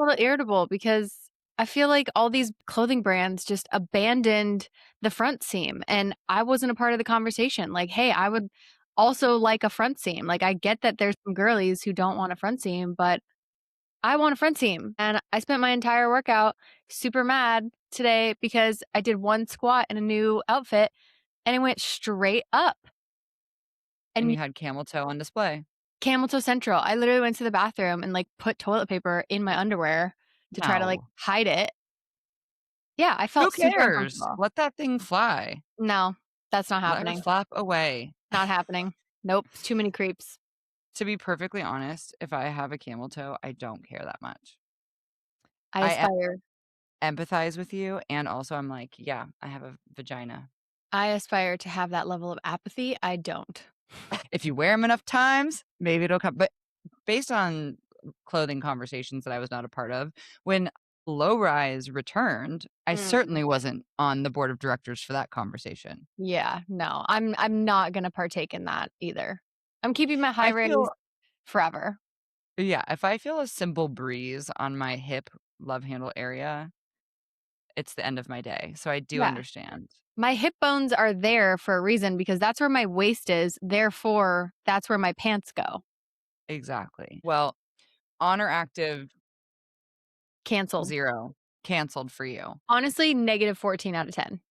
little irritable because I feel like all these clothing brands just abandoned the front seam and I wasn't a part of the conversation. Like, hey, I would also like a front seam. Like, I get that there's some girlies who don't want a front seam, but I want a front seam. And I spent my entire workout super mad today because I did one squat in a new outfit and it went straight up. And And you had camel toe on display. camel toe central. I literally went to the bathroom and like put toilet paper in my underwear to try to like No. hide it. Yeah, I Who felt super cares? uncomfortable. Let that thing fly. No, that's not Let her happening. flap away. Not happening. Nope, it's too many creeps. To be perfectly honest, if I have a camel toe, I don't care that much. I I aspire empathize with you, and also I'm like, yeah, I have a vagina. I aspire to have that level of apathy. I don't. If you wear them enough times, maybe it'll come. But based on clothing conversations that I was not a part of, when low rise returned, I Mm. certainly wasn't on the board of directors for that conversation. Yeah, no, I'm not gonna partake in that either. I'm keeping my high I rise feel, forever. yeah, if I feel a simple breeze on my hip love handle area, it's the end of my day. So I do Yeah. understand. My hip bones are there for a reason because that's where my waist is. Therefore, that's where my pants go. Exactly. Well, honor active Canceled. 0 canceled for you. Honestly, negative 14 out of 10.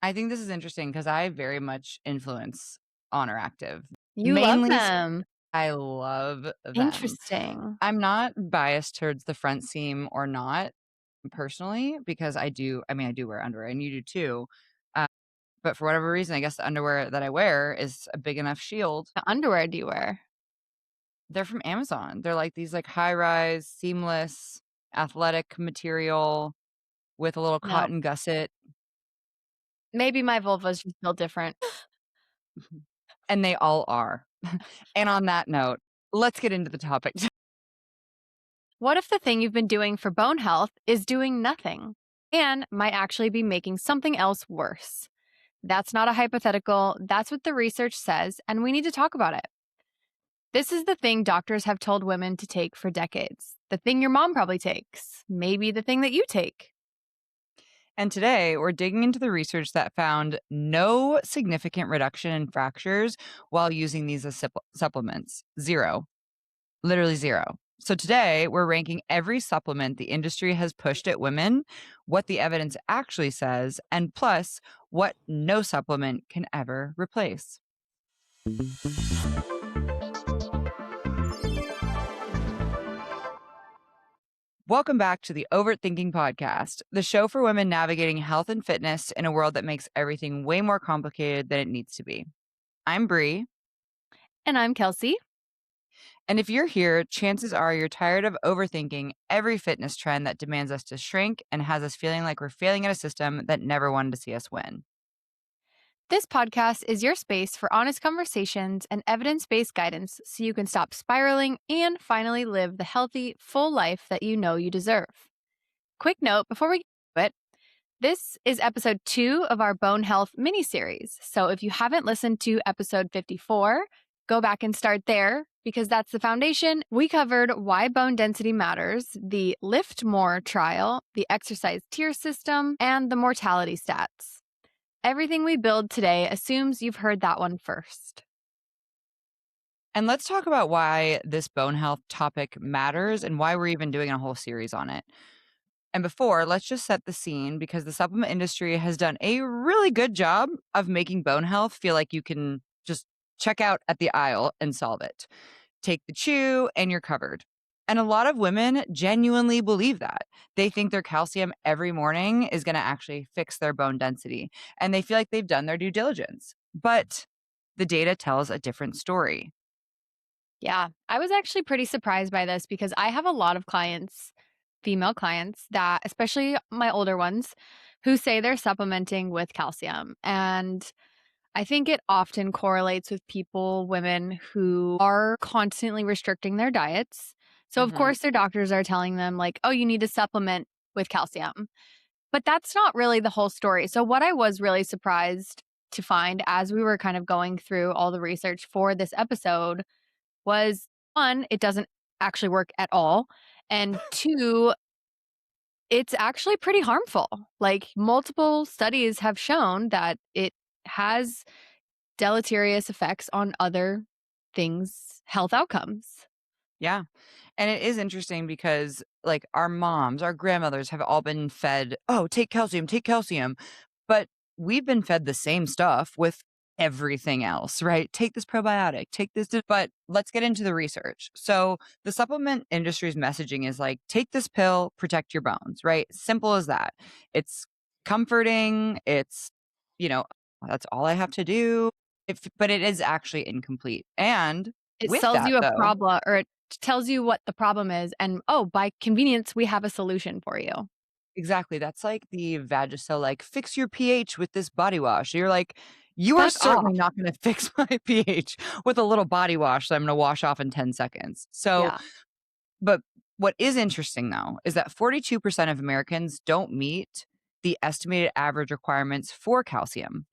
I think this is interesting because I very much influence honor active. You love Mainly, them. I love them. Interesting. I'm not biased towards the front seam or not personally because I do wear underwear and you do too. Uh, but for whatever reason, I guess the underwear that I wear is a big enough shield. The underwear do you wear? They're from Amazon. They're like these like high rise, seamless, athletic material with a little No. cotton gusset. Maybe my vulva's just built different. And they all are. And on that note, let's get into the topic. What if the thing you've been doing for bone health is doing nothing and might actually be making something else worse? That's not a hypothetical. That's what the research says, and we need to talk about it. This is the thing doctors have told women to take for decades. The thing your mom probably takes. Maybe the thing that you take. And today, we're digging into the research that found no significant reduction in fractures while using these as supplements. Zero. Literally zero. So today, we're ranking every supplement the industry has pushed at women, what the evidence actually says, and plus, what no supplement can ever replace. Welcome back to the Overt Thinking Podcast, the show for women navigating health and fitness in a world that makes everything way more complicated than it needs to be. I'm Bri, And I'm Kelsie. and if you're here, chances are you're tired of overthinking every fitness trend that demands us to shrink and has us feeling like we're failing at a system that never wanted to see us win. This podcast is your space for honest conversations and evidence based guidance so you can stop spiraling and finally live the healthy, full life that you know you deserve. Quick note before we get to it, this is episode 2 of our bone health mini series. So if you haven't listened to episode 54, go back and start there because that's the foundation. We covered why bone density matters, the Lift More trial, the exercise tier system, and the mortality stats. Everything we build today assumes you've heard that one first. And let's talk about why this bone health topic matters and why we're even doing a whole series on it. And before, let's just set the scene because the supplement industry has done a really good job of making bone health feel like you can just check out at the aisle and solve it. Take the chew and you're covered. And a lot of women genuinely believe that. They think their calcium every morning is going to actually fix their bone density. And they feel like they've done their due diligence. But the data tells a different story. Yeah, I was actually pretty surprised by this because I have a lot of clients, female clients, that, especially my older ones, who say they're supplementing with calcium. And I think it often correlates with people, women who are constantly restricting their diets. So, of Mhm. course, their doctors are telling them, like, oh, you need to supplement with calcium. But that's not really the whole story. So, what I was really surprised to find as we were kind of going through all the research for this episode was one, it doesn't actually work at all. And two, it's actually pretty harmful. Like multiple studies have shown that it has deleterious effects on other things, health outcomes. Yeah. And it is interesting because, like, our moms, our grandmothers have all been fed, "Oh, take calcium." But we've been fed the same stuff with everything else, right? Take this probiotic, take this. But let's get into the research. So, the supplement industry's messaging is like, take this pill, protect your bones, right? Simple as that. It's comforting. You know, that's all I have to do. But it is actually incomplete. And It with sells that, you a though, problem or it tells you what the problem is and, "Oh, by convenience, we have a solution for you." exactly. That's like the Vagisil, like, fix your pH with this body wash. You're like, you are Fuck certainly off. not going to fix my pH with a little body wash that I'm going to wash off in 10 seconds. So, Yeah. but what is interesting though is that 42% of Americans don't meet the estimated average requirements for calcium.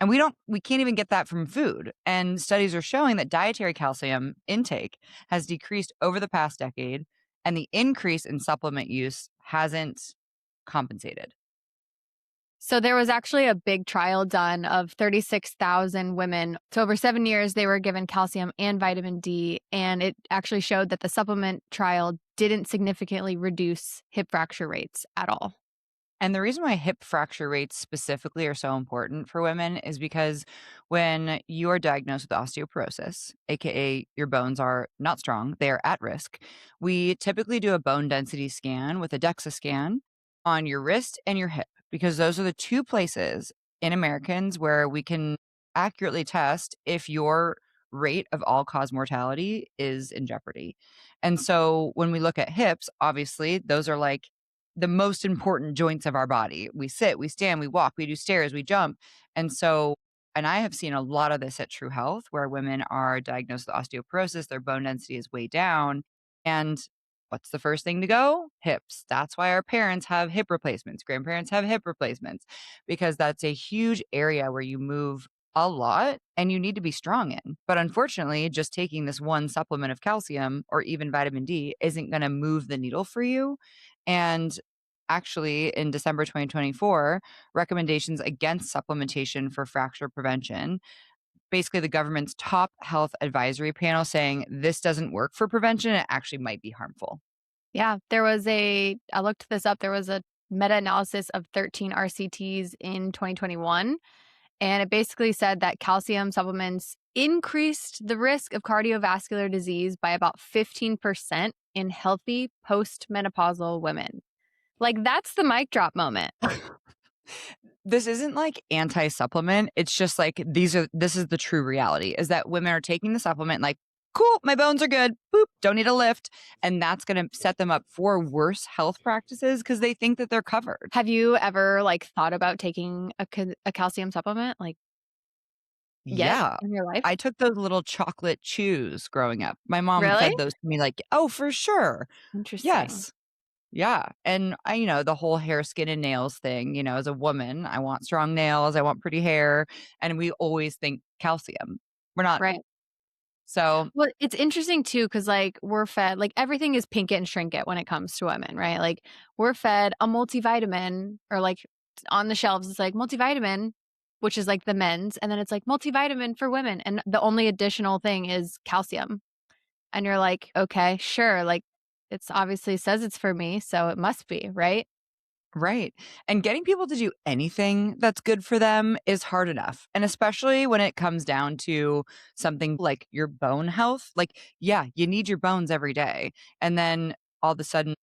And we can't even get that from food. And studies are showing that dietary calcium intake has decreased over the past decade, and the increase in supplement use hasn't compensated. So there was actually a big trial done of 36,000 women. So over 7 years, they were given calcium and vitamin D, and it actually showed that the supplement trial didn't significantly reduce hip fracture rates at all. And the reason why hip fracture rates specifically are so important for women is because when you are diagnosed with osteoporosis, aka your bones are not strong, they are at risk, we typically do a bone density scan with a DEXA scan on your wrist and your hip because those are the two places in Americans where we can accurately test if your rate of all cause mortality is in jeopardy. And so when we look at hips, obviously those are like the most important joints of our body. We sit, we stand, we walk, we do stairs, we jump. And so, and I have seen a lot of this at True Health where women are diagnosed with osteoporosis, their bone density is way down. And what's the first thing to go? Hips. That's why our parents have hip replacements, grandparents have hip replacements, because that's a huge area where you move a lot and you need to be strong in. But unfortunately, just taking this one supplement of calcium or even vitamin D isn't going to move the needle for you. And actually, in December 2024, recommendations against supplementation for fracture prevention, basically the government's top health advisory panel saying this doesn't work for prevention. It actually might be harmful. Yeah, I looked this up. There was a meta analysis of 13 RCTs in 2021. And it basically said that calcium supplements increased the risk of cardiovascular disease by about 15% in healthy postmenopausal women. Like, that's the mic drop moment. This isn't like anti-supplement. It's just like this is the true reality is that women are taking the supplement like, cool, my bones are good. Boop, don't need a lift. And that's going to set them up for worse health practices because they think that they're covered. Have you ever like thought about taking a calcium supplement like yet Yeah. in your life? I took those little chocolate chews growing up. My mom Really? fed those to me like, "Oh, for sure." Interesting. Yes. Yeah, and the whole hair, skin, and nails thing, as a woman, I want strong nails, I want pretty hair, and we always think calcium. We're not Right. so Well, it's interesting too, because like we're fed like everything is pink it and shrink it when it comes to women, right? Like we're fed a multivitamin or like on the shelves, it's like multivitamin, which is like the men's, and then it's like multivitamin for women. And the only additional thing is calcium. And you're like, okay, sure. Like it's obviously says it's for me, so it must be, right? right, and getting people to do anything that's good for them is hard enough, and especially when it comes down to something like your bone health, like, yeah, you need your bones every day, and then all of a sudden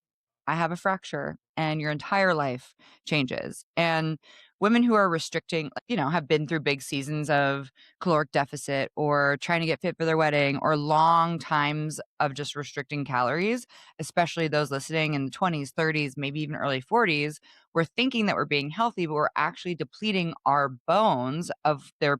I have a fracture and your entire life changes. And women who are restricting, like, have been through big seasons of caloric deficit or trying to get fit for their wedding or long times of just restricting calories, especially those listening in the 20s, 30s, maybe even early 40s, we're thinking that we're being healthy, but we're actually depleting our bones of their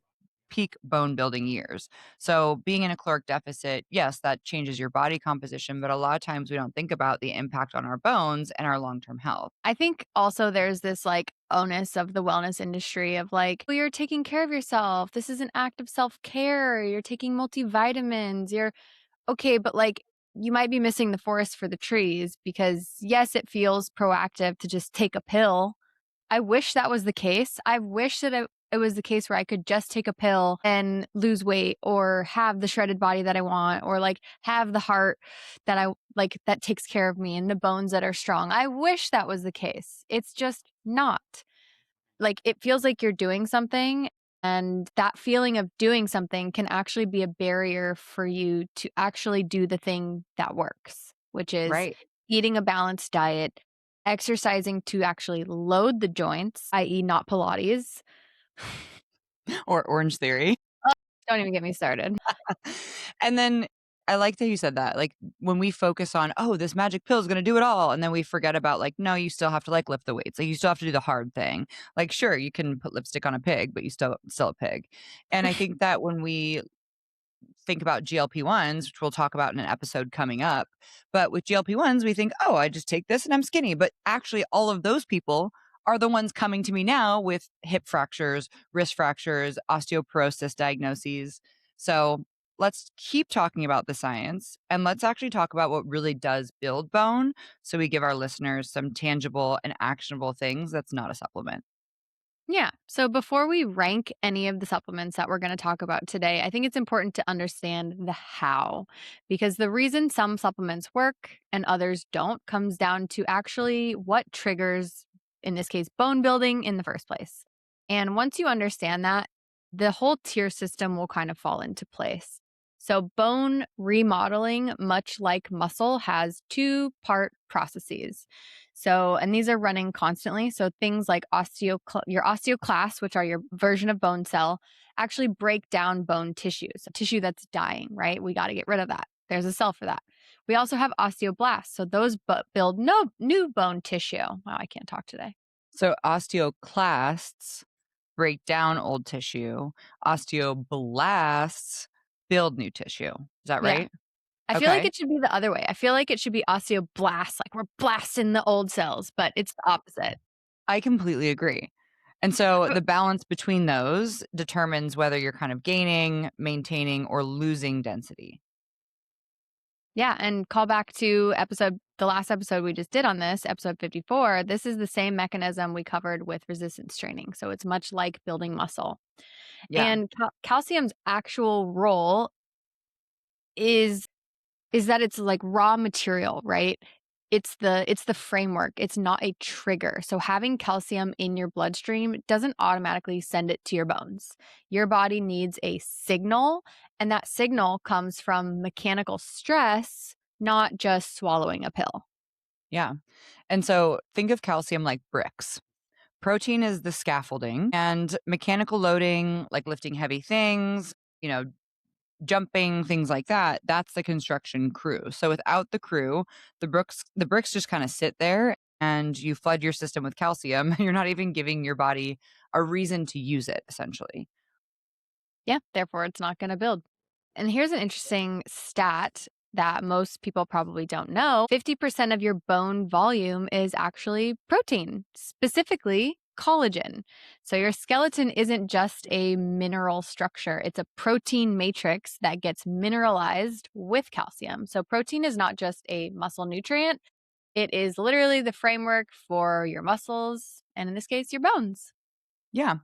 peak bone building years. So, being in a caloric deficit, yes, that changes your body composition, but a lot of times we don't think about the impact on our bones and our long term health. I think also there's this like onus of the wellness industry of like, well, you're taking care of yourself. This is an act of self care. You're taking multivitamins. You're okay, but like you might be missing the forest for the trees because, yes, it feels proactive to just take a pill. I wish that was the case. I wish that it was the case where I could just take a pill and lose weight or have the shredded body that I want or like have the heart that I like that takes care of me and the bones that are strong. I wish that was the case. It's just not. Like it feels like you're doing something, and that feeling of doing something can actually be a barrier for you to actually do the thing that works, which is Right. eating a balanced diet, exercising to actually load the joints, i.e., not Pilates. Or Orange Theory. Don't even get me started. And then I like that you said that. Like when we focus on, oh, this magic pill is going to do it all. And then we forget about like, no, you still have to like lift the weights. Like you still have to do the hard thing. Like, sure, you can put lipstick on a pig, but you still a pig. And I think that when we think about GLP-1s, which we'll talk about in an episode coming up. But with GLP-1s, we think, oh, I just take this and I'm skinny. But actually, all of those people are the ones coming to me now with hip fractures, wrist fractures, osteoporosis diagnoses. So let's keep talking about the science and let's actually talk about what really does build bone. So we give our listeners some tangible and actionable things that's not a supplement. Yeah. So before we rank any of the supplements that we're going to talk about today, I think it's important to understand the how, because the reason some supplements work and others don't comes down to actually what triggers, in this case, bone building in the first place. And once you understand that, the whole tier system will kind of fall into place. So, bone remodeling, much like muscle, has two-part processes. So, and these are running constantly. So things like your osteoclasts, which are your version of bone cell, actually break down bone tissue. So tissue that's dying, right? We got to get rid of that. There's a cell for that. We also have osteoblasts. So those build no new bone tissue. Wow, I can't talk today. So osteoclasts break down old tissue, osteoblasts build new tissue. Is that Yeah. right? I feel like Okay. it should be the other way. I feel like it should be osteoblasts, like we're blasting the old cells, but it's the opposite. I completely agree. And so So the balance between those determines whether you're kind of gaining, maintaining, or losing density. yeah, and call back to the last episode we just did on this, episode 54. This is the same mechanism we covered with resistance training. So it's much like building muscle. Yeah. And calcium's actual role is that it's like raw material, right? It's the framework. It's not a trigger. So having calcium in your bloodstream doesn't automatically send it to your bones. Your body needs a signal, and that signal comes from mechanical stress, not just swallowing a pill. Yeah. And so think of calcium like bricks. Protein is the scaffolding, and mechanical loading, like lifting heavy things, you know, jumping, things like that, that's the construction crew. So without the crew, the bricks just kind of sit there and you flood your system with calcium. You're not even giving your body a reason to use it essentially. Yeah, therefore it's not going to build. And here's an interesting stat that most people probably don't know. 50% of your bone volume is actually protein, specifically collagen. So your skeleton isn't just a mineral structure, it's a protein matrix that gets mineralized with calcium. So protein is not just a muscle nutrient, it is literally the framework for your muscles, and in this case, your bones. Yeah.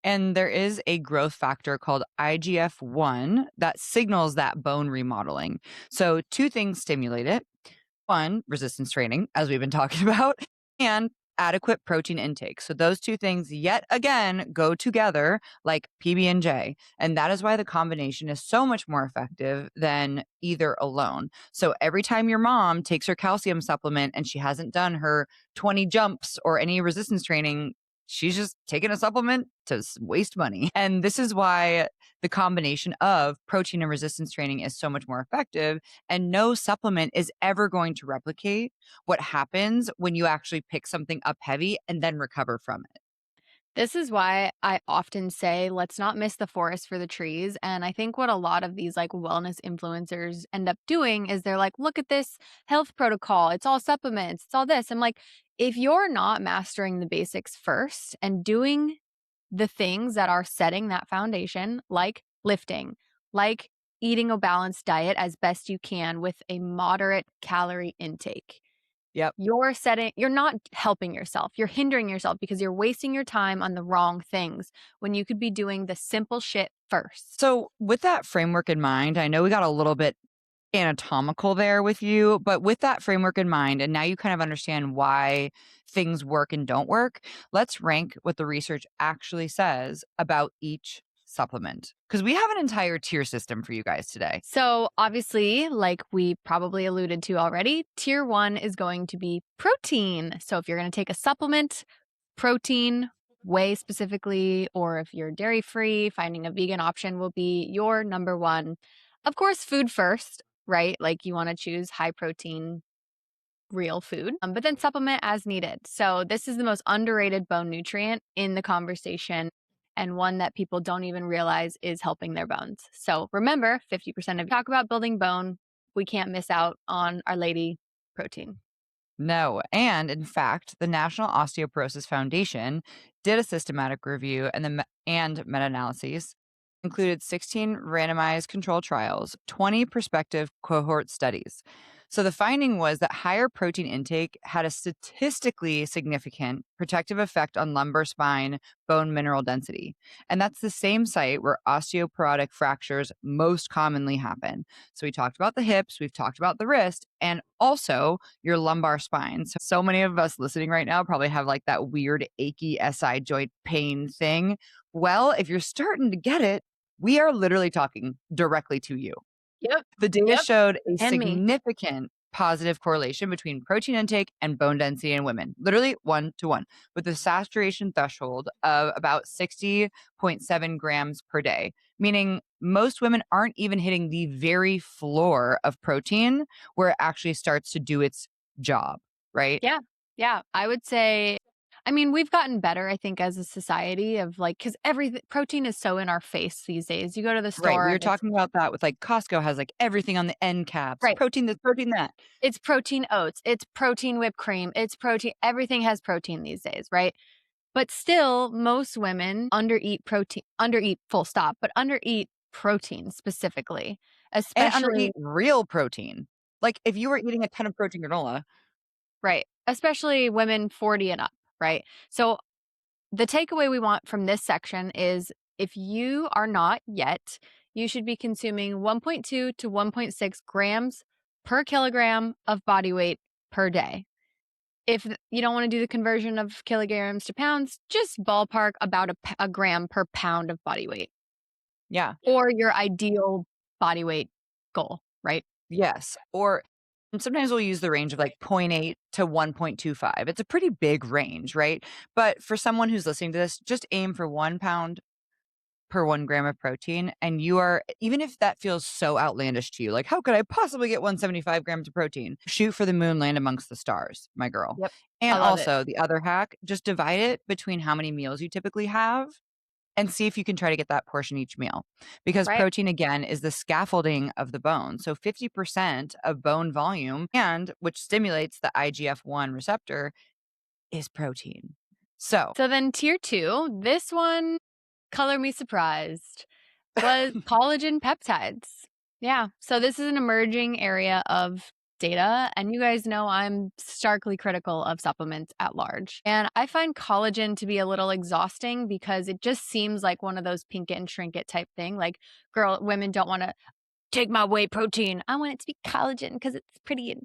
And there is a growth factor called IGF-1 that signals that bone remodeling. So two things stimulate it. One, resistance training, as we've been talking about, and adequate protein intake. So those two things yet again go together like PB&J, and that is why the combination is so much more effective than either alone. So every time your mom takes her calcium supplement and she hasn't done her 20 jumps or any resistance training, she's just taking a supplement to waste money. And this is why the combination of protein and resistance training is so much more effective, and no supplement is ever going to replicate what happens when you actually pick something up heavy and then recover from it. This is why I often say, let's not miss the forest for the trees. And I think what a lot of these like wellness influencers end up doing is they're like, look at this health protocol. It's all supplements. It's all this. I'm like, if you're not mastering the basics first and doing the things that are setting that foundation, like lifting, like eating a balanced diet as best you can with a moderate calorie intake. Yep. You're not helping yourself. You're hindering yourself because you're wasting your time on the wrong things when you could be doing the simple shit first. So, with that framework in mind, I know we got a little bit anatomical there with you, but with that framework in mind, and now you kind of understand why things work and don't work, let's rank what the research actually says about each supplement. Because we have an entire tier system for you guys today. So, obviously, like we probably alluded to already, tier one is going to be protein. So, if you're going to take a supplement, protein, whey specifically, or if you're dairy free, finding a vegan option will be your number one. Of course, food first, right? Like you want to choose high protein, real food, but then supplement as needed. So, this is the most underrated bone nutrient in the conversation and one that people don't even realize is helping their bones. So, remember 50% of talk about building bone, we can't miss out on Our Lady protein. No. And in fact, the National Osteoporosis Foundation did a systematic review and meta analyses, included 16 randomized control trials, 20 prospective cohort studies. So the finding was that higher protein intake had a statistically significant protective effect on lumbar spine bone mineral density. And that's the same site where osteoporotic fractures most commonly happen. So we talked about the hips, we've talked about the wrist, and also your lumbar spine. So many of us listening right now probably have like that weird achy SI joint pain thing. Well, if you're starting to get it, we are literally talking directly to you. Yep. The data Yep. showed a And me. significant positive correlation between protein intake and bone density in women, literally 1 to 1, with a saturation threshold of about 60.7 grams per day, meaning most women aren't even hitting the very floor of protein where it actually starts to do its job, right? Yeah. Yeah. I would say, I mean, we've gotten better, I think, as a society of like, because everything, protein is so in our face these days. You go to the Right. store We were and it's talking about that with like Costco has like everything on the end caps, right. protein this, protein that. It's protein oats, it's protein whipped cream, it's protein, everything has protein these days, right? But still, most women undereat full stop, but undereat protein specifically, And undereat especially, real protein. Like, if you were eating a ton of protein granola. right? Especially women 40 and up, right? So the takeaway we want from this section is if you are not yet, you should be consuming 1.2 to 1.6 grams per kilogram of body weight per day. If you don't want to do the conversion of kilograms to pounds, just ballpark about a gram per pound of body weight Yeah. or your ideal body weight goal, right? Yes. Or and sometimes we'll use the range of like point 0.8 to 1.25. It's a pretty big range, right? But for someone who's listening to this, just aim for 1 pound per 1 gram of protein. And you are, even if that feels so outlandish to you, like, how could I possibly get 175 grams of protein? Shoot for the moon, land amongst the stars, my girl. Yep. I And love it. also, the other hack, just divide it between how many meals you typically have and see if you can try to get that portion each meal. Because Right. protein, again, is the scaffolding of the bone. So 50% of bone volume, and which stimulates the IGF-1 receptor, is protein. So, So then tier two, this one, color me surprised, was collagen peptides. Yeah. So this is an emerging area of data. And you guys know I'm starkly critical of supplements at large. And I find collagen to be a little exhausting because it just seems like one of those pink it and shrink it type thing. Like, women don't want to take my whey protein. I want it to be collagen because it's pretty and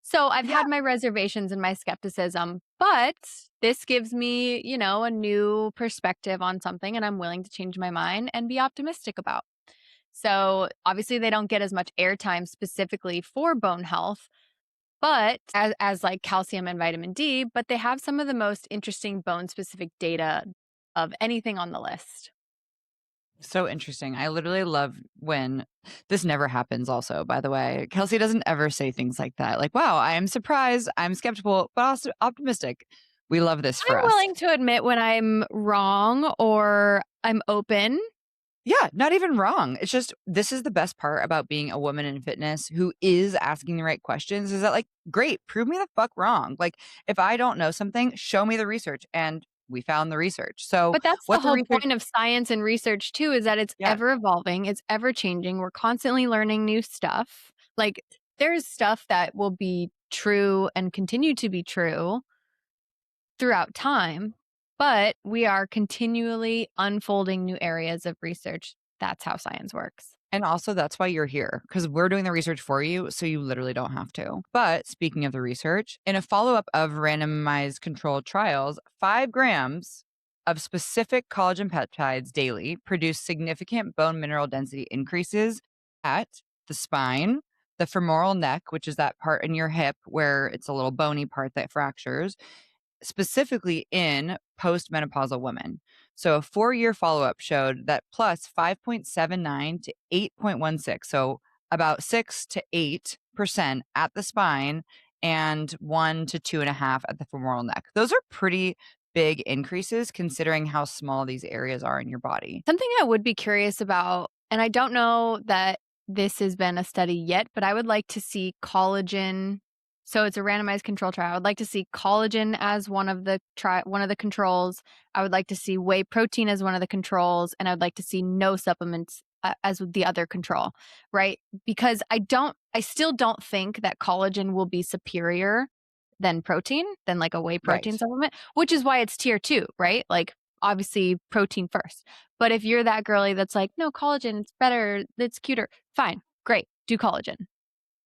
so I've yeah. had my reservations and my skepticism, but this gives me, a new perspective on something and I'm willing to change my mind and be optimistic about. So obviously they don't get as much airtime specifically for bone health, but as like calcium and vitamin D, but they have some of the most interesting bone specific data of anything on the list. So interesting. I literally love when this never happens, also, by the way. Kelsie doesn't ever say things like that. Like, wow, I am surprised, I'm skeptical, but also optimistic. We love this I'm for us. willing to admit when I'm wrong or I'm open. Yeah, not even wrong. It's just this is the best part about being a woman in fitness who is asking the right questions is that, like, great, prove me the fuck wrong. Like, if I don't know something, show me the research and we found the research. So But that's the what the whole research point of science and research too, is that it's yeah, ever evolving, it's ever changing. We're constantly learning new stuff. Like there's stuff that will be true and continue to be true throughout time, but we are continually unfolding new areas of research. That's how science works. and also that's why you're here because we're doing the research for you, so you literally don't have to. But speaking of the research, in a follow-up of randomized controlled trials, 5 grams of specific collagen peptides daily produced significant bone mineral density increases at the spine, the femoral neck, which is that part in your hip where it's a little bony part that fractures, specifically in postmenopausal women. So a 4-year follow-up showed that plus 5.79 to 8.16, so about 6 to 8% at the spine and 1 to 2.5 at the femoral neck. Those are pretty big increases considering how small these areas are in your body. Something I would be curious about, and I don't know that this has been a study yet, but I would like to see collagen. So it's a randomized control trial. I would like to see collagen as one of the controls. I would like to see whey protein as one of the controls, and I would like to see no supplements as the other control, right? Because I still don't think that collagen will be superior than like a whey protein Right. supplement, which is why it's tier 2, right? Like obviously protein first. But if you're that girly that's like, no, collagen, it's better, it's cuter, fine, great, do collagen.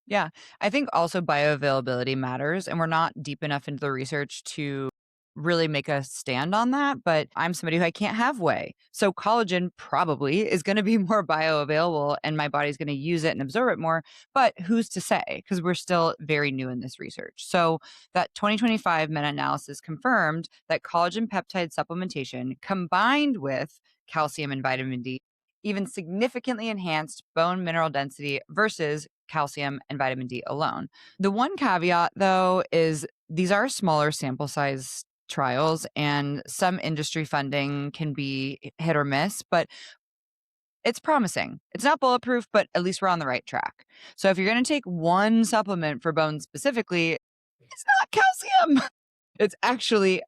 Yeah. I think also bioavailability matters, and we're not deep enough into the research to really make a stand on that. But I'm somebody who I can't have whey. So collagen probably is going to be more bioavailable and my body's going to use it and absorb it more. But who's to say? Because we're still very new in this research. So that 2025 meta analysis confirmed that collagen peptide supplementation combined with calcium and vitamin D even significantly enhanced bone mineral density versus calcium and vitamin D alone. The one caveat, though, is these are smaller sample size trials and some industry funding can be hit or miss, but it's promising. It's not bulletproof, but at least we're on the right track. So if you're going to take one supplement for bones specifically, it's not calcium. It's actually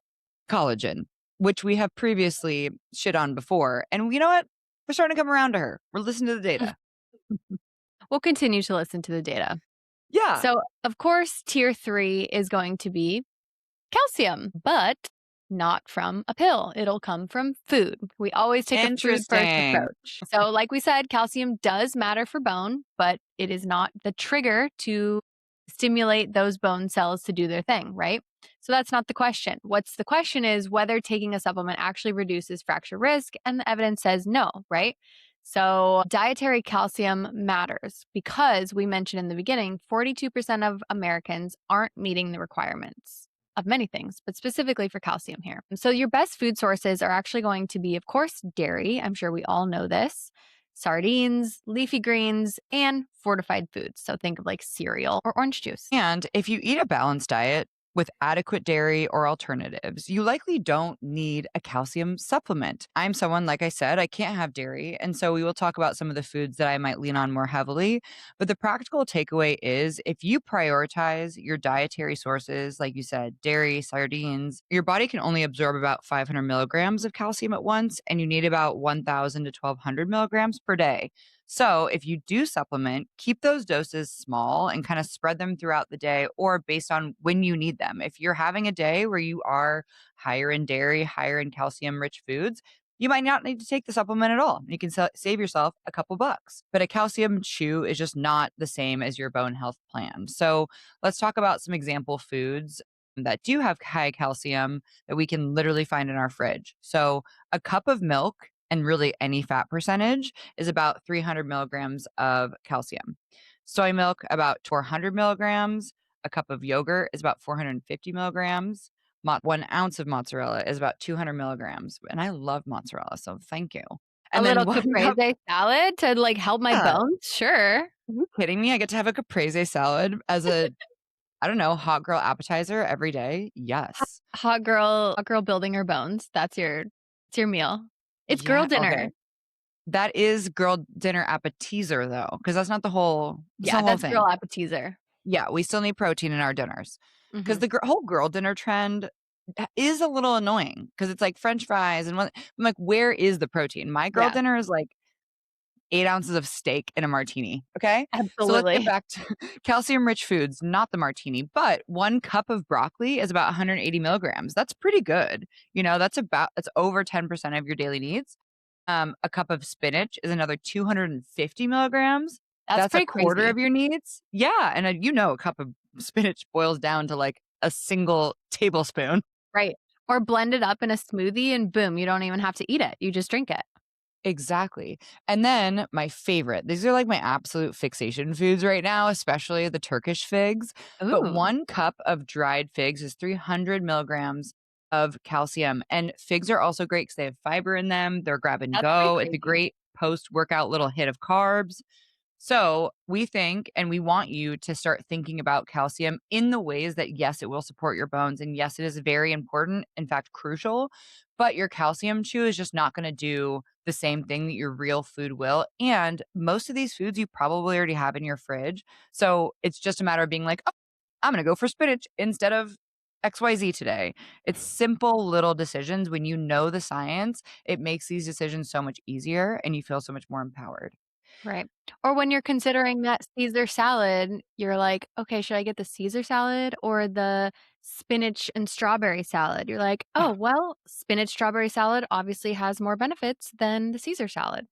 collagen, which we have previously shit on before. And you know what? We're starting to come around to her. We're listening to the data. We'll continue to listen to the data. Yeah. So, of course, tier 3 is going to be calcium, but not from a pill. It'll come from food. We always take a food first Interesting. approach. So, like we said, calcium does matter for bone, but it is not the trigger to stimulate those bone cells to do their thing, right? So, that's not the question. What's the question is whether taking a supplement actually reduces fracture risk, and the evidence says no, right? So, dietary calcium matters because we mentioned in the beginning 42% of Americans aren't meeting the requirements of many things, but specifically for calcium here. So, your best food sources are actually going to be, of course, dairy. I'm sure we all know this, sardines, leafy greens, and fortified foods. So, think of like cereal or orange juice. And if you eat a balanced diet with adequate dairy or alternatives, you likely don't need a calcium supplement. I'm someone, like I said, I can't have dairy. And so we will talk about some of the foods that I might lean on more heavily. But the practical takeaway is if you prioritize your dietary sources, like you said, dairy, sardines, your body can only absorb about 500 milligrams of calcium at once, and you need about 1,000 to 1,200 milligrams per day. So, if you do supplement, keep those doses small and kind of spread them throughout the day or based on when you need them. If you're having a day where you are higher in dairy, higher in calcium rich foods, you might not need to take the supplement at all. You can save yourself a couple bucks. But a calcium chew is just not the same as your bone health plan. So, let's talk about some example foods that do have high calcium that we can literally find in our fridge. So, a cup of milk and really any fat percentage is about 300 milligrams of calcium. Soy milk, about 400 milligrams. A cup of yogurt is about 450 milligrams. 1 ounce of mozzarella is about 200 milligrams. And I love mozzarella, so thank you. A And then little one cup, caprese salad to like help my yeah, are bones? Sure. you kidding me? I get to have a caprese salad as a, I don't know, hot girl appetizer every day. Yes. Hot girl building her bones. It's your meal. It's girl Yeah. dinner. Okay. That is girl dinner appetizer though, because that's Yeah, not the whole that's thing. girl appetizer. Yeah, we still need protein in our dinners because Mhm. the whole girl dinner trend. is a little annoying because it's like French fries and what I'm like, where is the protein? My girl Yeah, dinner is like 8 ounces of steak and a martini, okay? So let's get absolutely. back to calcium-rich foods, not the martini, but 1 cup of broccoli is about 180 milligrams. That's pretty good. That's over 10% of your daily needs. A cup of spinach is another 250 milligrams. That's That's a pretty quarter crazy. of your needs. Yeah, and, a cup of spinach boils down to, like, a single tablespoon. Right. Or blend it up in a smoothie and boom, you don't even have to eat it. You just drink it. Exactly. And then my favorite, these are like my absolute fixation foods right now, especially the Turkish figs. But Ooh, 1 cup of dried figs is 300 milligrams of calcium. And figs are also great because they have fiber in them. They're grab and that's pretty go. It's a crazy. great post workout little hit of carbs. So we think and we want you to start thinking about calcium in the ways that, yes, it will support your bones. And yes, it is very important, in fact, crucial. But your calcium chew is just not going to do the same thing that your real food will. And most of these foods you probably already have in your fridge. So it's just a matter of being like, oh, I'm going to go for spinach instead of XYZ today. It's simple little decisions. When you know the science, it makes these decisions so much easier and you feel so much more empowered. Right. Or when you're considering that Caesar salad, you're like, okay, should I get the Caesar salad or the spinach and strawberry salad? You're like, oh, well, spinach strawberry salad obviously has more benefits than the Caesar salad.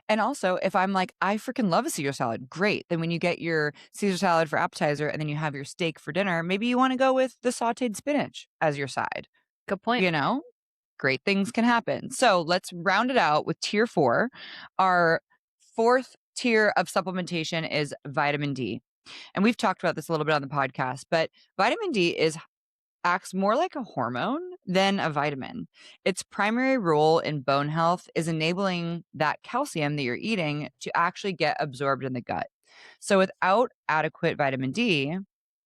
And also, if I'm like, I freaking love a Caesar salad, great. Then when you get your Caesar salad for appetizer and then you have your steak for dinner, maybe you want to go with the sauteed spinach as your side. Good point. You know, great things can happen. So let's round it out with tier 4. Our fourth tier of supplementation is vitamin D. And we've talked about this a little bit on the podcast, but vitamin D is acts more like a hormone than a vitamin. Its primary role in bone health is enabling that calcium that you're eating to actually get absorbed in the gut. So without adequate vitamin D,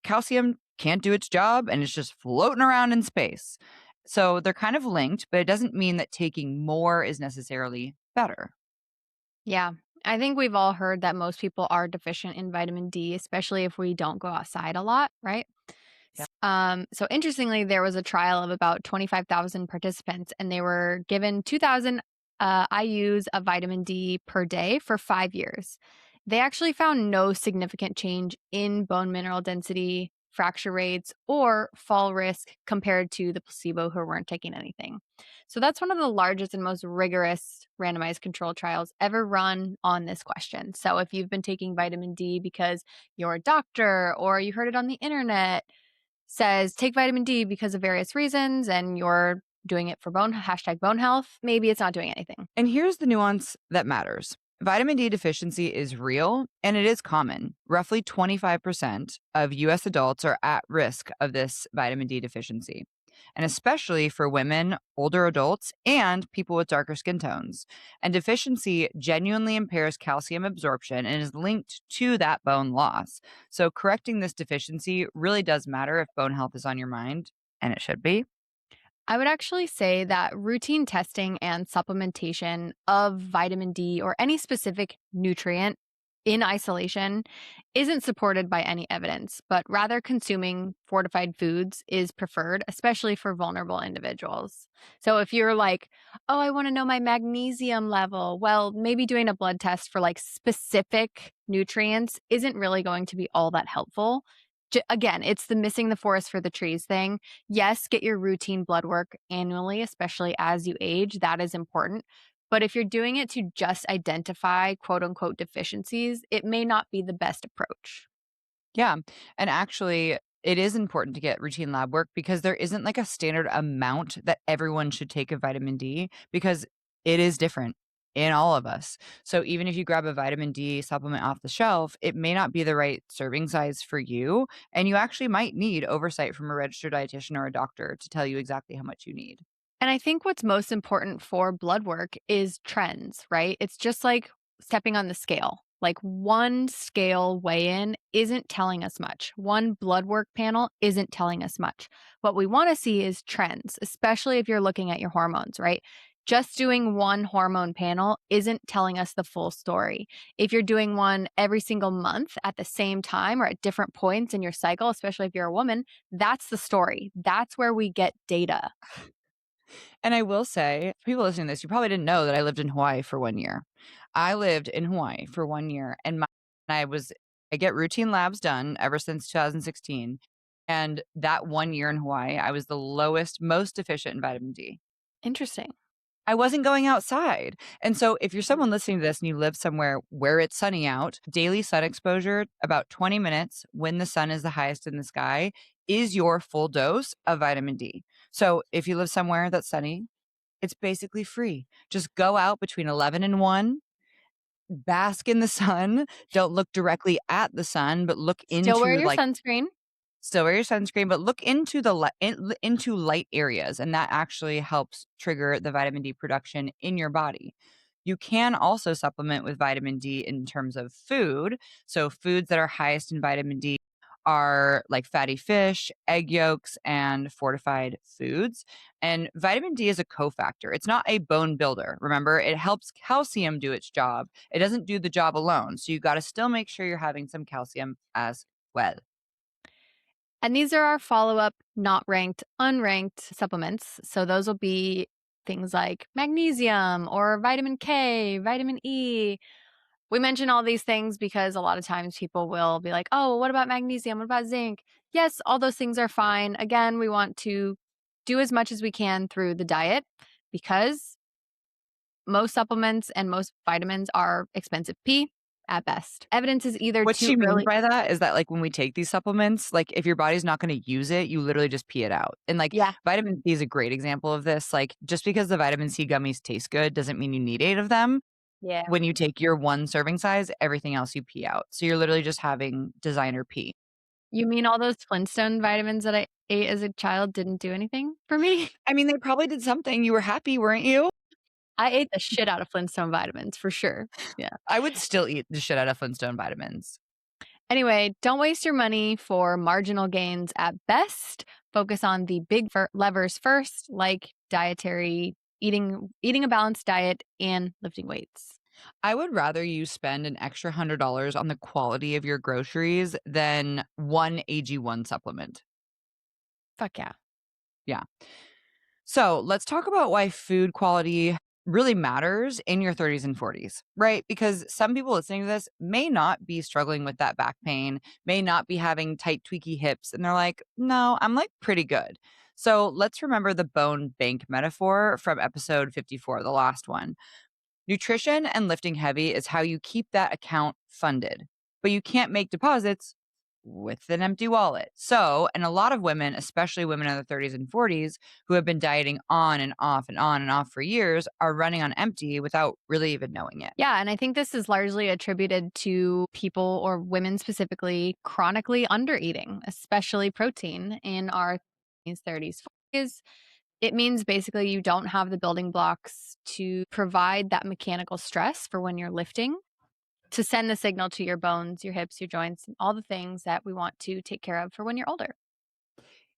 calcium can't do its job and it's just floating around in space. So they're kind of linked, but it doesn't mean that taking more is necessarily better. Yeah. I think we've all heard that most people are deficient in vitamin D, especially if we don't go outside a lot, right? Yeah. So interestingly, there was a trial of about 25,000 participants, and they were given 2,000 IUs of vitamin D per day for 5 years. They actually found no significant change in bone mineral density, fracture rates, or fall risk compared to the placebo who weren't taking anything. So that's one of the largest and most rigorous randomized control trials ever run on this question. So if you've been taking vitamin D because you're a doctor or you heard it on the internet, says take vitamin D because of various reasons and you're doing it for bone health, maybe it's not doing anything. And here's the nuance that matters. Vitamin D deficiency is real and it is common. Roughly 25% of US adults are at risk of this vitamin D deficiency, and especially for women, older adults, and people with darker skin tones. And deficiency genuinely impairs calcium absorption and is linked to that bone loss. So, correcting this deficiency really does matter if bone health is on your mind, and it should be. I would actually say that routine testing and supplementation of vitamin D or any specific nutrient in isolation isn't supported by any evidence, but rather consuming fortified foods is preferred, especially for vulnerable individuals. So if you're like, oh, I want to know my magnesium level, well, maybe doing a blood test for like specific nutrients isn't really going to be all that helpful. Again, it's the missing the forest for the trees thing. Yes, get your routine blood work annually, especially as you age. That is important. But if you're doing it to just identify quote unquote deficiencies, it may not be the best approach. Yeah. And actually, it is important to get routine lab work because there isn't like a standard amount that everyone should take of vitamin D because it is different in all of us. So even if you grab a vitamin D supplement off the shelf, it may not be the right serving size for you. And you actually might need oversight from a registered dietitian or a doctor to tell you exactly how much you need. And I think what's most important for blood work is trends, right? It's just like stepping on the scale. Like one scale weigh in isn't telling us much. One blood work panel isn't telling us much. What we want to see is trends, especially if you're looking at your hormones, right? Just doing one hormone panel isn't telling us the full story. If you're doing one every single month at the same time or at different points in your cycle, especially if you're a woman, that's the story. That's where we get data. And I will say, for people listening to this, you probably didn't know that I lived in Hawaii for 1 year. I lived in Hawaii for 1 year, and I was I get routine labs done ever since 2016, and that 1 year in Hawaii, I was the lowest, most deficient in vitamin D. Interesting. I wasn't going outside. And so if you're someone listening to this and you live somewhere where it's sunny out, daily sun exposure, about 20 minutes when the sun is the highest in the sky, is your full dose of vitamin D. So if you live somewhere that's sunny, it's basically free. Just go out between 11 and 1, bask in the sun. Don't look directly at the sun, but look Still wear into your like sunscreen. still wear your sunscreen, but look into the into light areas, and that actually helps trigger the vitamin D production in your body. You can also supplement with vitamin D in terms of food. So foods that are highest in vitamin D are like fatty fish, egg yolks, and fortified foods. And vitamin D is a cofactor. It's not a bone builder. Remember, it helps calcium do its job. It doesn't do the job alone. So you got to still make sure you're having some calcium as well. And these are our follow up, not ranked, unranked supplements. So those will be things like magnesium or vitamin K, vitamin E. We mention all these things because a lot of times people will be like, oh, what about magnesium? What about zinc? Yes, all those things are fine. Again, we want to do as much as we can through the diet because most supplements and most vitamins are expensive P at best. Evidence is either What too she means early. by that is that, like, when we take these supplements, like, if your body's not gonna use it, you literally just pee it out, and, like, Yeah. vitamin C is a great example of this, like, just because the vitamin C gummies taste good doesn't mean you need 8 of them. Yeah. When you take your 1 serving size, everything else you pee out, so you're literally just having designer pee. You mean all those Flintstone vitamins that I ate as a child didn't do anything for me? I mean, they probably did something, you were happy, weren't you? I ate the shit out of Flintstone vitamins for sure. Yeah. I would still eat the shit out of Flintstone vitamins. Anyway, don't waste your money for marginal gains at best. Focus on the big levers first, like dietary, eating a balanced diet and lifting weights. I would rather you spend an extra $100 on the quality of your groceries than 1 AG1 supplement. Fuck yeah. Yeah. So let's talk about why food quality really matters in your 30s and 40s, right? Because some people listening to this may not be struggling with that back pain, may not be having tight, tweaky hips, and they're like, no, I'm like pretty good. So let's remember the bone bank metaphor from episode 54, the last one. Nutrition and lifting heavy is how you keep that account funded, but you can't make deposits with an empty wallet. So, and a lot of women, especially women in their 30s and 40s who have been dieting on and off and on and off for years, are running on empty without really even knowing it. Yeah. And I think this is largely attributed to people or women specifically chronically undereating, especially protein in our 20s, 30s, 40s. It means basically you don't have the building blocks to provide that mechanical stress for when you're lifting to send the signal to your bones, your hips, your joints, and all the things that we want to take care of for when you're older.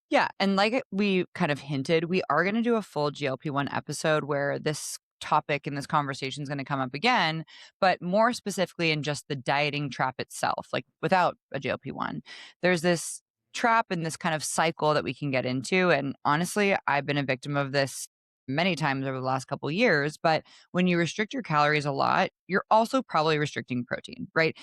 Yeah. And like we kind of hinted, we are going to do a full GLP-1 episode where this topic and this conversation is going to come up again, but more specifically in just the dieting trap itself, like without a GLP-1. There's this trap and this kind of cycle that we can get into. And honestly, I've been a victim of this many times over the last couple of years. But when you restrict your calories a lot, you're also probably restricting protein, right?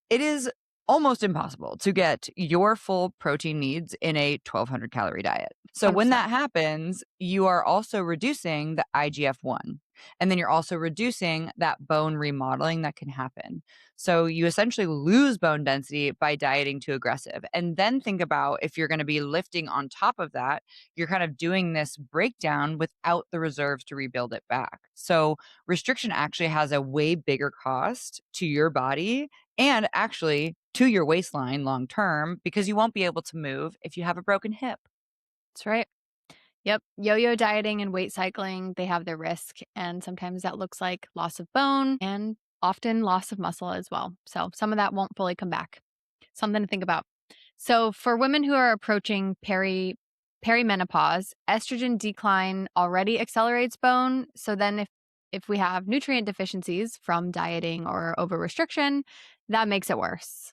It is almost impossible to get your full protein needs in a 1,200 calorie diet. So when 100%. that happens, you are also reducing the IGF-1, and then you're also reducing that bone remodeling that can happen. So you essentially lose bone density by dieting too aggressive. And then think about if you're going to be lifting on top of that, you're kind of doing this breakdown without the reserves to rebuild it back. So restriction actually has a way bigger cost to your body and actually to your waistline long term because you won't be able to move if you have a broken hip. That's right. Yep. Yo yo dieting and weight cycling, they have their risk. And sometimes that looks like loss of bone and often loss of muscle as well. So some of that won't fully come back. Something to think about. So for women who are approaching Perimenopause, estrogen decline already accelerates bone. So then if we have nutrient deficiencies from dieting or over restriction, that makes it worse.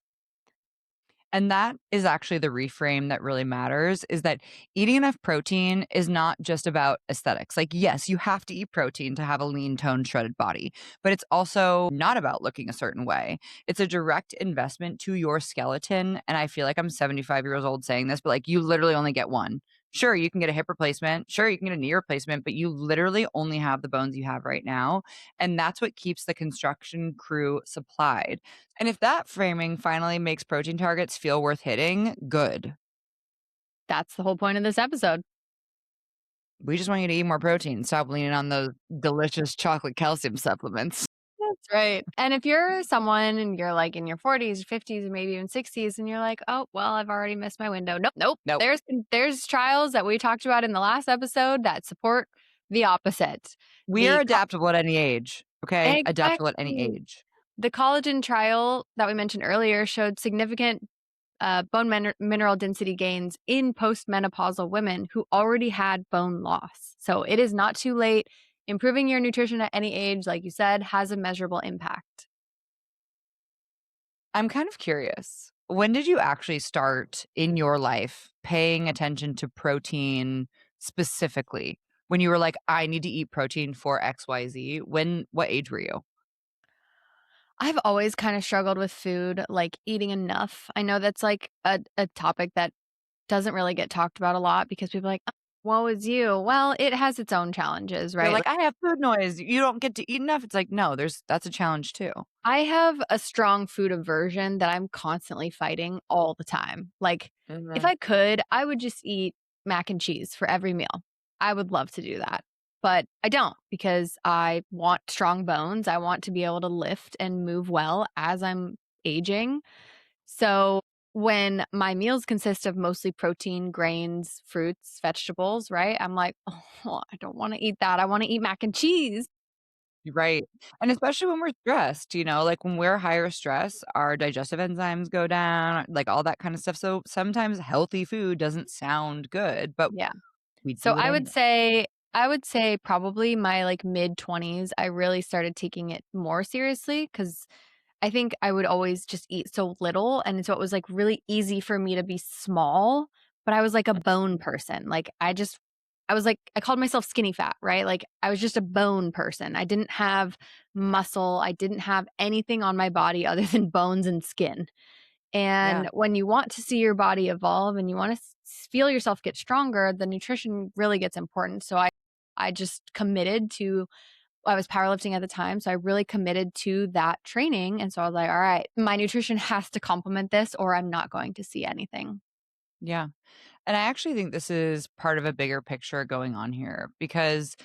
And that is actually the reframe that really matters is that eating enough protein is not just about aesthetics. Like, yes, you have to eat protein to have a lean, toned, shredded body, but it's also not about looking a certain way. It's a direct investment to your skeleton. And I feel like I'm 75 years old saying this, but like, you literally only get one. Sure, you can get a hip replacement. Sure, you can get a knee replacement, but you literally only have the bones you have right now. And that's what keeps the construction crew supplied. And if that framing finally makes protein targets feel worth hitting, good. That's the whole point of this episode. We just want you to eat more protein. Stop leaning on those delicious chocolate calcium supplements. That's right. And if you're someone and you're like in your 40s, 50s, or maybe even 60s, and you're like, oh, well, I've already missed my window. Nope, nope. Nope. There's trials that we talked about in the last episode that support the opposite. We are The adaptable at any age. Okay. Adaptable at any exactly. age. The collagen trial that we mentioned earlier showed significant mineral density gains in postmenopausal women who already had bone loss. So it is not too late. Improving your nutrition at any age, like you said, has a measurable impact. I'm kind of curious. When did you actually start in your life paying attention to protein specifically? When you were like, I need to eat protein for XYZ? What age were you? I've always kind of struggled with food, like eating enough. I know that's like a topic that doesn't really get talked about a lot because people are like, oh, woe is you. Well, it has its own challenges, You're right? like, I have food noise. You don't get to eat enough. It's like, no, that's a challenge too. I have a strong food aversion that I'm constantly fighting all the time. Like, if Mhm. I could, I would just eat mac and cheese for every meal. I would love to do that. But I don't because I want strong bones. I want to be able to lift and move well as I'm aging. So, when my meals consist of mostly protein, grains, fruits, vegetables, right? I'm like, oh, I don't want to eat that. I want to eat mac and cheese. Right. And especially when we're stressed, like when we're higher stress, our digestive enzymes go down, like all that kind of stuff. So sometimes healthy food doesn't sound good, but Yeah. we So do it anyway. I would say probably my like mid 20s I really started taking it more seriously cuz I think I would always just eat so little and so it was like really easy for me to be small, but I was like a bone person. Like I was like I called myself skinny fat, right? Like I was just a bone person. I didn't have muscle. I didn't have anything on my body other than bones and skin. Yeah. And when you want to see your body evolve and you want to feel yourself get stronger, the nutrition really gets important. So I just committed to I was powerlifting at the time, so I really committed to that training and so I was like, all right, my nutrition has to complement this or I'm not going to see anything. Yeah. And I actually think this is part of a bigger picture going on here because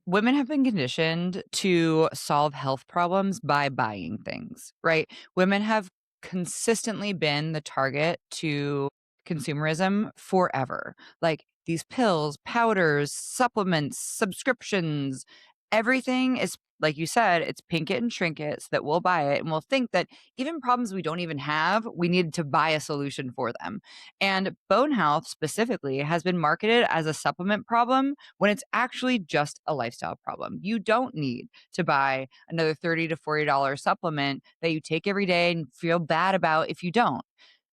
women have been conditioned to solve health problems by buying things, right? Women have consistently been the target to consumerism forever. Like these pills, powders, supplements, subscriptions, everything is like you said, it's pink it and shrink it so that we'll buy it and we'll think that even problems we don't even have, we need to buy a solution for them. And bone health specifically has been marketed as a supplement problem when it's actually just a lifestyle problem. You don't need to buy another $30 to $40 supplement that you take every day and feel bad about if you don't.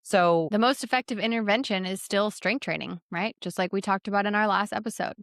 So, The most effective intervention is still strength training, right? Just like we talked about in our last episode.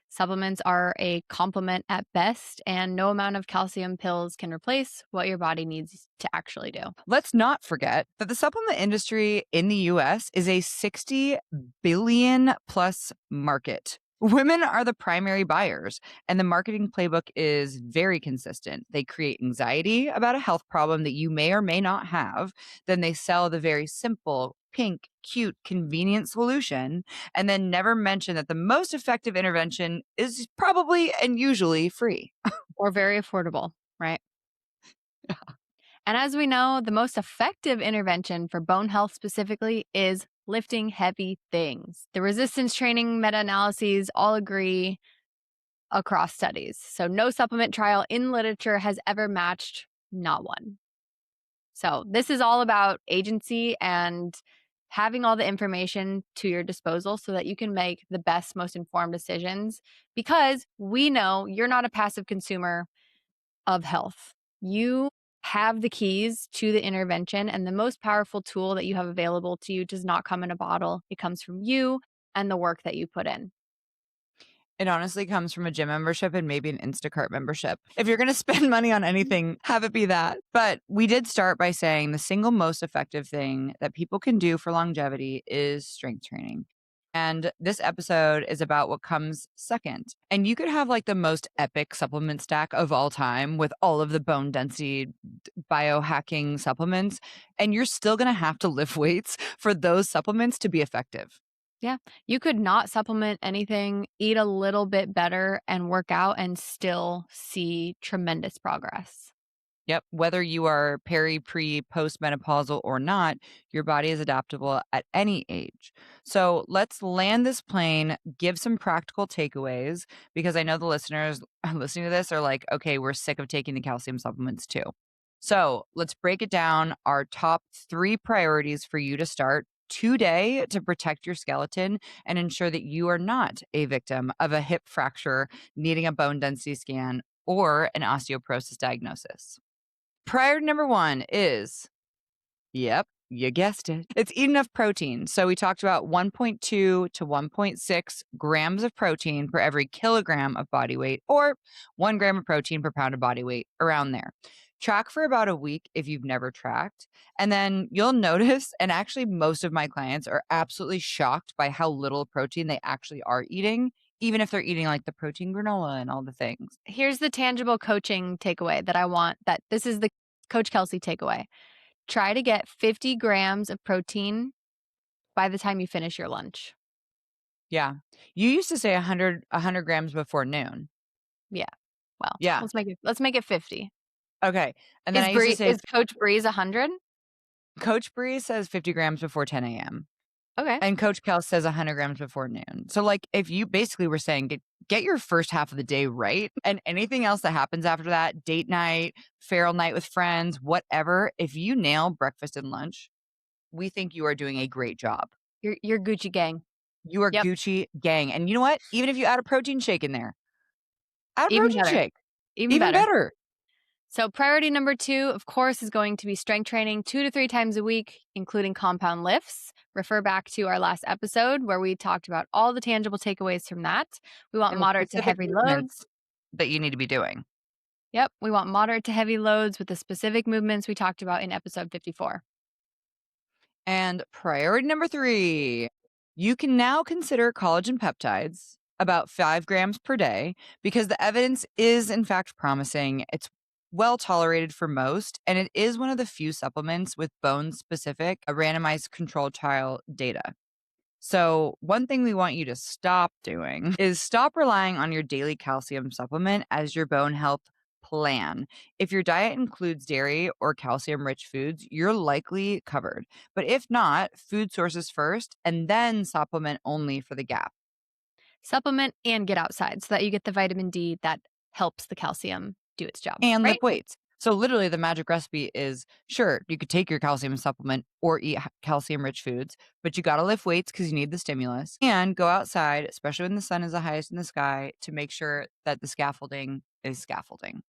Supplements are a complement at best, and no amount of calcium pills can replace what your body needs to actually do. let's not forget that the supplement industry in the US is a 60 billion plus market. Women are the primary buyers, and the marketing playbook is very consistent. They create anxiety about a health problem that you may or may not have. Then they sell the very simple, pink, cute, convenient solution, and then never mention that the most effective intervention is probably and usually free. Or very affordable, right? And as we know, the most effective intervention for bone health specifically is lifting heavy things. The resistance training meta analyses all agree across studies. So, no supplement trial in literature has ever matched not one. So, this is all about agency and having all the information to your disposal so that you can make the best, most informed decisions because we know you're not a passive consumer of health. You have the keys to the intervention, and the most powerful tool that you have available to you does not come in a bottle. It comes from you and the work that you put in. It honestly comes from a gym membership and maybe an Instacart membership. If you're going to spend money on anything, have it be that. But we did start by saying the single most effective thing that people can do for longevity is strength training. And this episode is about what comes second. And you could have like the most epic supplement stack of all time with all of the bone density biohacking supplements, and you're still going to have to lift weights for those supplements to be effective. Yeah. You could not supplement anything, eat a little bit better, and work out and still see tremendous progress. Yep. Whether you are peri, pre, post-menopausal or not, your body is adaptable at any age. So let's land this plane, give some practical takeaways, because I know the listeners listening to this are like, okay, we're sick of taking the calcium supplements too. So let's break it down. Our top 3 priorities for you to start today to protect your skeleton and ensure that you are not a victim of a hip fracture, needing a bone density scan, or an osteoporosis diagnosis. Priority number 1 is, yep, you guessed it. It's eat enough protein. So we talked about 1.2 to 1.6 grams of protein per every kilogram of body weight, or 1 gram of protein per pound of body weight, around there. Track for about a week if you've never tracked. And then you'll notice, and actually most of my clients are absolutely shocked by how little protein they actually are eating, even if they're eating like the protein granola and all the things. Here's the tangible coaching takeaway that I want that this is the Coach Kelsie takeaway. Try to get 50 grams of protein by the time you finish your lunch. Yeah. You used to say 100 grams before noon. Yeah. Well, Yeah. let's make it 50. Okay. And then I used to say Is Coach Breeze 100? Coach Bree says 50 grams before 10 a.m. Okay. And Coach Kel says 100 grams before noon. So, like, if you basically were saying get your first half of the day right, and anything else that happens after that, date night, feral night with friends, whatever, if you nail breakfast and lunch, we think you are doing a great job. You're Gucci gang. You are Yep. Gucci gang. And you know what? Even if you add a protein shake in there, add a Even protein better. shake. Even Even better. better. So, priority number 2, of course, is going to be strength training 2 to 3 times a week, including compound lifts. Refer back to our last episode where we talked about all the tangible takeaways from that. We want And the moderate to specific heavy movements loads. that you need to be doing. Yep. We want moderate to heavy loads with the specific movements we talked about in episode 54. And priority number 3, you can now consider collagen peptides about 5 grams per day because the evidence is, in fact, promising. It's well tolerated for most, and it is one of the few supplements with bone specific randomized controlled trial data. So, one thing we want you to stop doing is stop relying on your daily calcium supplement as your bone health plan. If your diet includes dairy or calcium rich foods, you're likely covered. But if not, food sources first and then supplement only for the gap. Supplement and get outside so that you get the vitamin D that helps the calcium do its job, And right? lift weights. So, literally, the magic recipe is sure, you could take your calcium supplement or eat calcium rich foods, but you got to lift weights because you need the stimulus and go outside, especially when the sun is the highest in the sky, to make sure that the scaffolding is scaffolding.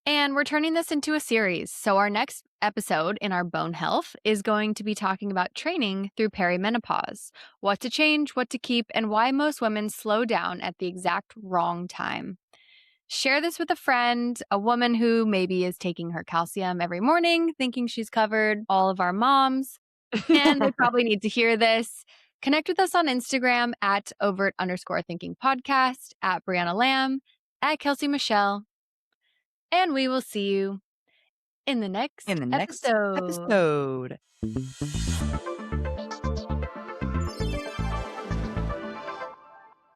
And we're turning this into a series. So, our next episode in our bone health is going to be talking about training through perimenopause, what to change, what to keep, and why most women slow down at the exact wrong time. Share this with a friend, a woman who maybe is taking her calcium every morning, thinking she's covered, all of our moms, and they probably need to hear this. Connect with us on Instagram at overt_thinking podcast, at Brianna Lamb, at Kelsey Michelle, and we will see you in the In next the next episode. episode.